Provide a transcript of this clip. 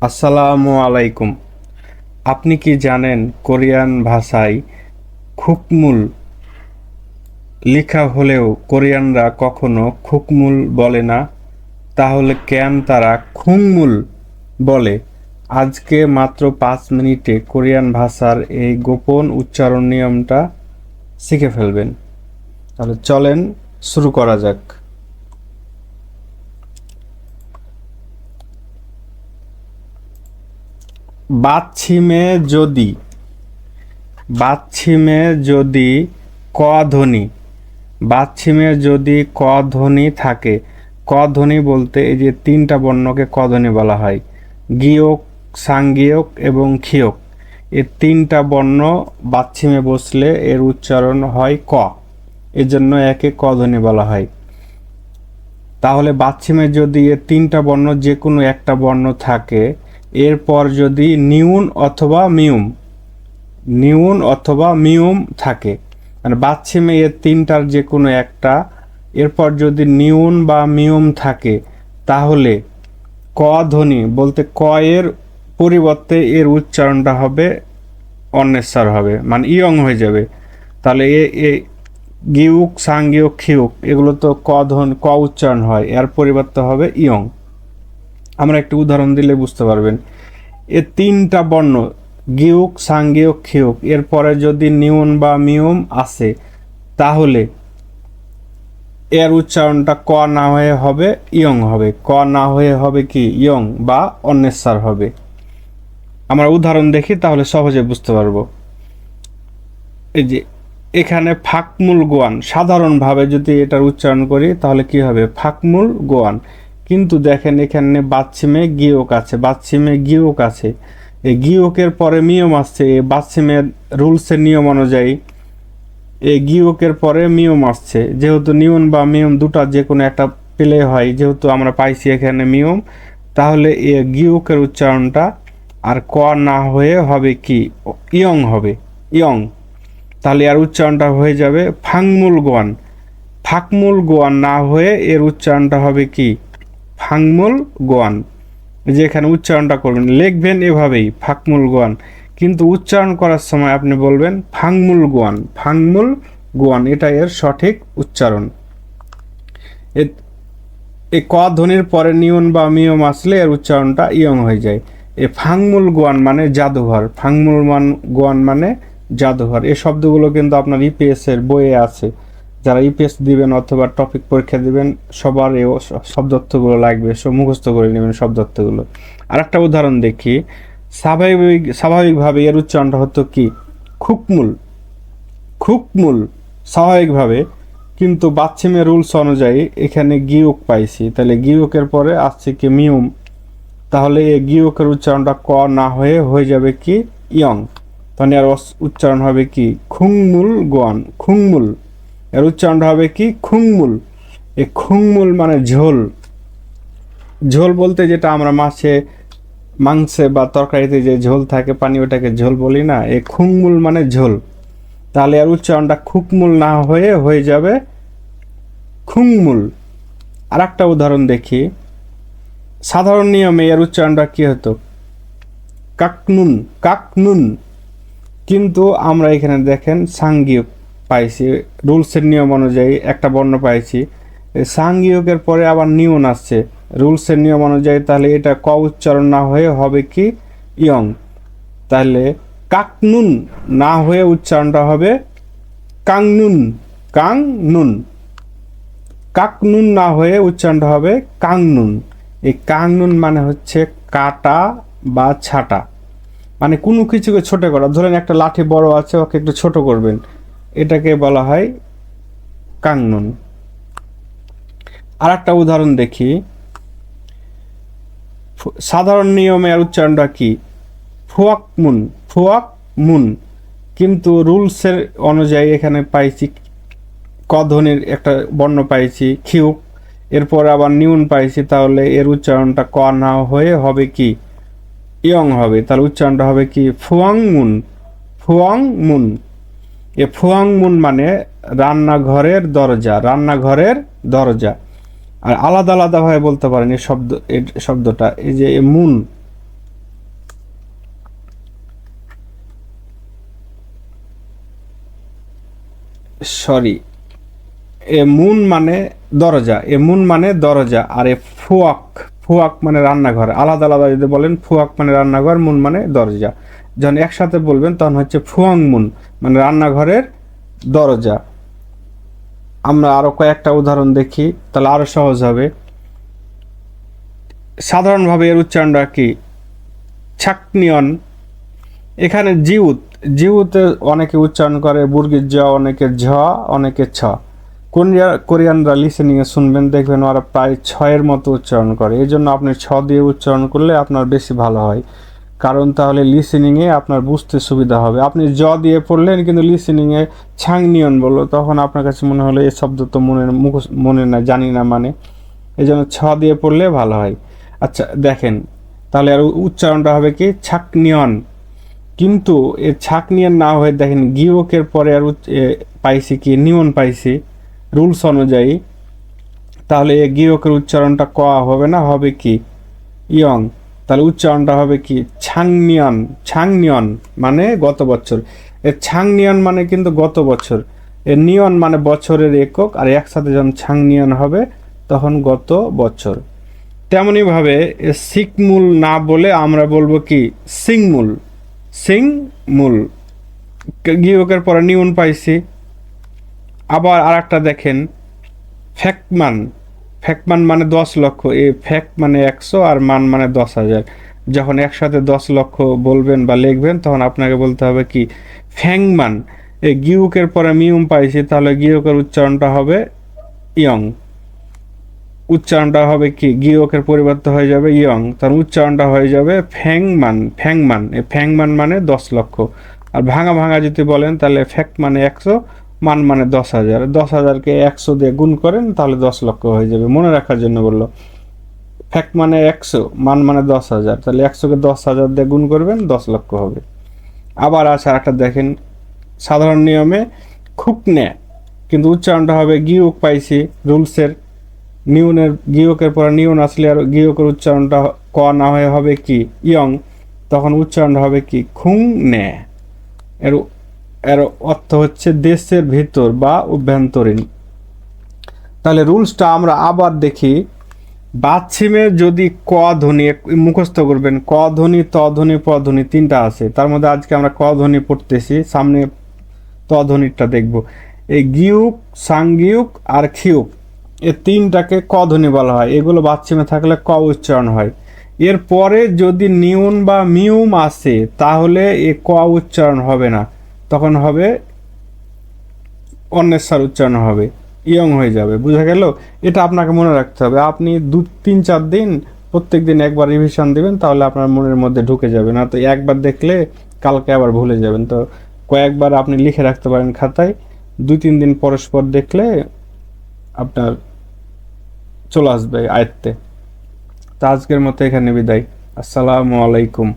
আসসালামু আলাইকুম। আপনি কি জানেন কোরিয়ান ভাষায় খুকমুল লেখা হলেও কোরিয়ানরা কখনো খুকমুল বলে না? তাহলে কেন তারা খুংমুল বলে? আজকে মাত্র 5 মিনিটে কোরিয়ান ভাষার এই গোপন উচ্চারণ নিয়মটা শিখে ফেলবেন। তাহলে চলেন শুরু করা যাক। বাচ্ছিমে যদি বাচ্ছিমে যদি ক ধ্বনি বাচ্ছিমে যদি ক ধ্বনি থাকে, ক ধ্বনি বলতে এই যে তিনটা বর্ণকে ক ধ্বনি বলা হয়, গিয়ক, সাংগিয়ক এবং খিয়ক। এই তিনটা বর্ণ বাচ্ছিমে বসলে এর উচ্চারণ হয় ক, এজন্য একে ক ধ্বনি বলা হয়। তাহলে বাচ্ছিমে যদি এ তিনটা বর্ণ যে কোনো একটা বর্ণ থাকে, এরপর যদি নিউন অথবা মিউম থাকে, মানে বাচ্ছিমে এর তিনটার যে কোনো একটা, এরপর যদি নিউন বা মিউম থাকে, তাহলে ক ধ্বনি বলতে ক এর পরিবর্তে এর উচ্চারণটা হবে অন্বেষার হবে, মানে ইয়ং হয়ে যাবে। তাহলে এ গিউক, সাংগিয়ক, খিউক এগুলো তো ক উচ্চারণ হয়, এর পরিবর্তে হবে ইয়ং। আমরা একটু উদাহরণ দিলে বুঝতে পারবেন। এ তিনটা বর্ণ গিউক, সাংগিয়ক, খিউক এরপরে যদি নিউন বা মিউম আসে, তাহলে এর উচ্চারণটা ক না হয়ে হবে ইয়ং হবে, ক না হয়ে হবে কি ইয়ং বা অন্বেষার হবে। আমরা উদাহরণ দেখি তাহলে সহজে বুঝতে পারবো। এই যে এখানে ফাকমুল গোয়ান, সাধারণভাবে যদি এটার উচ্চারণ করি তাহলে কি হবে ফাকমুল গোয়ান। কিন্তু দেখেন এখানে বাচ্ছিমে গিয়ক আছে, এই গিয়কের পরে মিয়ম আসছে। এই বাচ্ছিমের রুলসের নিয়ম অনুযায়ী এই গিয়কের পরে মিয়ম আসছে, যেহেতু নিয়ন বা মিয়ম দুটা যে কোনো একটা পেলে হয়, যেহেতু আমরা পাইছি এখানে মিয়ম, তাহলে এ গিয়কের উচ্চারণটা আর ক না হয়ে হবে কি ইয়ং হবে, ইয়ং। তাহলে এর উচ্চারণটা হয়ে যাবে ফাকমুল গোয়ান না হয়ে এর উচ্চারণটা হবে কি ফাংমুল গোয়ান। যে এখানে উচ্চারণটা করবেন, লিখবেন এভাবেই ফাকমুল গোয়ান, কিন্তু উচ্চারণ করার সময় আপনি বলবেন ফাংমুল গোয়ান, এটা এর সঠিক উচ্চারণ। এই ক ধ্বনির পরে নিয়ন বা মিয়ম আসলে এর উচ্চারণটা ইয়ং হয়ে যায়। এ ফাংমুল গোয়ান মানে জাদুঘর, গোয়ান মানে জাদুঘর। এই শব্দগুলো কিন্তু আপনার ইপিএস এর বইয়ে আছে। যারা ইপিএস দিবেন অথবা টপিক পরীক্ষা দিবেন সবার এই শব্দার্থগুলো লাগবে, সব মুখস্থ করে নেবেন শব্দার্থগুলো। আর একটা উদাহরণ দেখি। স্বাভাবিকভাবে এর উচ্চারণটা হতো কি খুকমুল, খুকমুল স্বাভাবিকভাবে, কিন্তু বাচ্ছিমের রুলস অনুযায়ী এখানে গিয়ক পাইছি, তাহলে গিয়কের পরে আসছে কি মিউম, তাহলে এই গিয়কের উচ্চারণটা ক না হয়ে যাবে কি ইয়ং। তাহলে এর উচ্চারণ হবে কি খুংমুল গোয়ান, খুংমুল। এর উচ্চারণটা হবে কি খুংমুল। এই খুংমুল মানে ঝোল, ঝোল বলতে যেটা আমরা মাংসে বা তরকারিতে যে ঝোল থাকে পানি, ওটাকে ঝোল বলি না, এই খুংমুল মানে ঝোল। তাহলে এর উচ্চারণটা খুকমুল না হয়ে যাবে খুংমুল। আর একটা উদাহরণ দেখি। সাধারণ নিয়মে এর উচ্চারণটা কি হতো কাকনুন, কাকনুন, কিন্তু আমরা এখানে দেখেন সাংগিয়ক পাইছি, রুলসের নিয়ম অনুযায়ী একটা বর্ণ পাইছি, সাংগিয়কের পরে আবার নিয়ন আসছে রুলসের নিয়ম অনুযায়ী, তাহলে এটা ক উচ্চারণ না হয়ে হবে কি ইয়ং। তাহলে কাকনুন না হয়ে উচ্চারণটা হবে কাংনুন, কাংনুন। কাকনুন না হয়ে উচ্চারণটা হবে কাংনুন। এই কাংনুন মানে হচ্ছে কাটা বা ছাটা, মানে কোনো কিছুকে ছোট করা। ধরেন একটা লাঠি বড় আছে, ওকে একটু ছোট করবেন, এটাকে বলা হয় কাংনুন। আর একটা উদাহরণ দেখি। সাধারণ নিয়মে আর উচ্চারণটা কি ফুয়াকমুন, ফুয়াকমুন, কিন্তু রুলসের অনুযায়ী এখানে পাইছি ক ধ্বনির একটা বর্ণ পাইছি খিউক, এরপর আবার নিউন পাইছি, তাহলে এর উচ্চারণটা ক না হয়ে হবে কি ইয়ং হবে। তাহলে উচ্চারণটা হবে কি ফুয়াংমুন, ফুয়াংমুন। এ ফুয়াংমুন মানে রান্নাঘরের দরজা, রান্নাঘরের দরজা। আর আলাদা আলাদাভাবে বলতে পারেন এই শব্দটা, এই যে মুন, সরি, এ মুন মানে দরজা, এ মুন মানে দরজা, আর এ ফুয়াক, ফুয়াক মানে রান্নাঘর। আলাদা আলাদা যদি বলেন, ফুয়াক মানে রান্নাঘর, মুন মানে দরজা। যখন একসাথে বলবেন তখন হচ্ছে ফুয়াং মুন, মানে রান্নাঘরের দরজা। আমরা আরো কয়েকটা উদাহরণ দেখি, তাহলে আরো সহজ হবে। সাধারণভাবে এর উচ্চারণটা কি? ছাকনিয়ন। এখানে জিউত, জিউতে অনেকে উচ্চারণ করে বুর্গির জ, অনেকে ঝ, অনেকে ছ। কোরিয়ানরা লিসেনিংয়ে শুনবেন, দেখবেন ওরা প্রায় ছয়ের মতো উচ্চারণ করে। এই জন্য আপনি ছ দিয়ে উচ্চারণ করলে আপনার বেশি ভালো হয়, কারণ তাহলে লিসেনিংয়ে আপনার বুঝতে সুবিধা হবে। আপনি জ দিয়ে পড়লেন কিন্তু লিসেনিংয়ে ছাংনিয়ন বললো, তখন আপনার কাছে মনে হলো এই শব্দ তো মনে না, জানি না মানে। এই জন্য ছ দিয়ে পড়লে ভালো হয়। আচ্ছা দেখেন, তাহলে আর উচ্চারণটা হবে কি? ছাকনিয়ন। কিন্তু এ ছাকনিয়ন না হয়ে দেখেন গিয়কের পরে আর পাইছি কি? নিয়ন পাইছি রুলস অনুযায়ী। তাহলে এ গিয়কের উচ্চারণটা ক হবে না, হবে কি? ইয়ং। তাহলে উচ্চারণটা হবে কি? ছাংনিয়ন। ছাংনিয়ন মানে গত বছর। এ ছাংনিয়ন মানে কিন্তু গত বছর। এ নিয়ন মানে বছরের একক, আর একসাথে যখন ছাংনিয়ন হবে তখন গত বছর। তেমনিভাবে সিকমূল না বলে আমরা বলবো কি? সিংমূল। সিংমূল, গিয়কের পরে নিউন পাইছি। আবার আর একটা দেখেন, ফ্যাকমান। ফ্যাকমান মানে 10 লক্ষ। এই ফ্যাক মানে 100 আর মান মানে 10,000। যখন একসাথে 10 লক্ষ বলবেন বা লিখবেন তখন আপনাকে বলতে হবে কি? ফ্যাংমান। এই গিয়কের পরে মিউম পাইছি, তাহলে গিয়কের উচ্চারণটা হবে ইয়ং। উচ্চারণটা হবে কি? গিয়কের পরিবর্তে হয়ে যাবে ইয়ং, তার উচ্চারণটা হয়ে যাবে ফ্যাংমান। ফ্যাংমান, এই ফ্যাংমান মানে 10 লক্ষ। আর ভাঙা ভাঙা যদি বলেন তাহলে ফ্যাক মানে 100, মান মানে 10,000। 10,000কে 100 দিয়ে গুণ করেন তাহলে 10 লক্ষ হয়ে যাবে, মনে রাখার জন্য বললো। ফ্যাক মানে 100, মান মানে 10,000, তাহলে 100কে 10,000 দিয়ে গুণ করবেন 10 লক্ষ হবে। আবার আছে একটা দেখেন, সাধারণ নিয়মে খুকনে, কিন্তু উচ্চারণটা হবে গিয়ক পাইছি রুলসের। নিউনের গিয়কের পরে নিউন আসলে আর গিয়কের উচ্চারণটা ক না হয়ে হবে কি? ইয়ং। তখন উচ্চারণটা হবে কি? খুং নে। এর এর অর্থ হচ্ছে দেশের ভিতর বা অভ্যন্তরীণ। তাহলে রুলসটা আমরা আবার দেখি। বাচ্ছিমে যদি ক ধ্বনি মুখস্থ করবেন, ক ধ্বনি, ত ধ্বনি, প ধ্বনি তিনটা আছে। তার মধ্যে আজকে আমরা ক ধ্বনি পড়তেছি, সামনে ত ধ্বনিটা দেখব। এই গিয়ুক, সাংগিয়ুক আর খিয়ুক, এ তিনটাকে ক ধ্বনি বলা হয়। এগুলো বাচ্চিমে থাকলে ক উচ্চারণ হয়। এরপরে যদি নিউন বা মিউম আসে তাহলে এ ক উচ্চারণ হবে না, তখন হবে অন্যের উচ্চারণ হবে, ইয়ং হয়ে যাবে। বুঝা গেল? এটা আপনাকে মনে রাখতে হবে। আপনি 2-3-4 দিন প্রত্যেক দিন একবার রিভিশন দিবেন, তাহলে আপনার মনের মধ্যে ঢুকে যাবে। না তো একবার দেখলে কালকে আবার ভুলে যাবেন। তো কয়েকবার আপনি লিখে রাখতে পারেন খাতায়, 2-3 দিন পরস্পর দেখলে আপনার চলে আসবে আয়ত্তে। তা আজকের মতো এখানে বিদায়। আসসালামু আলাইকুম।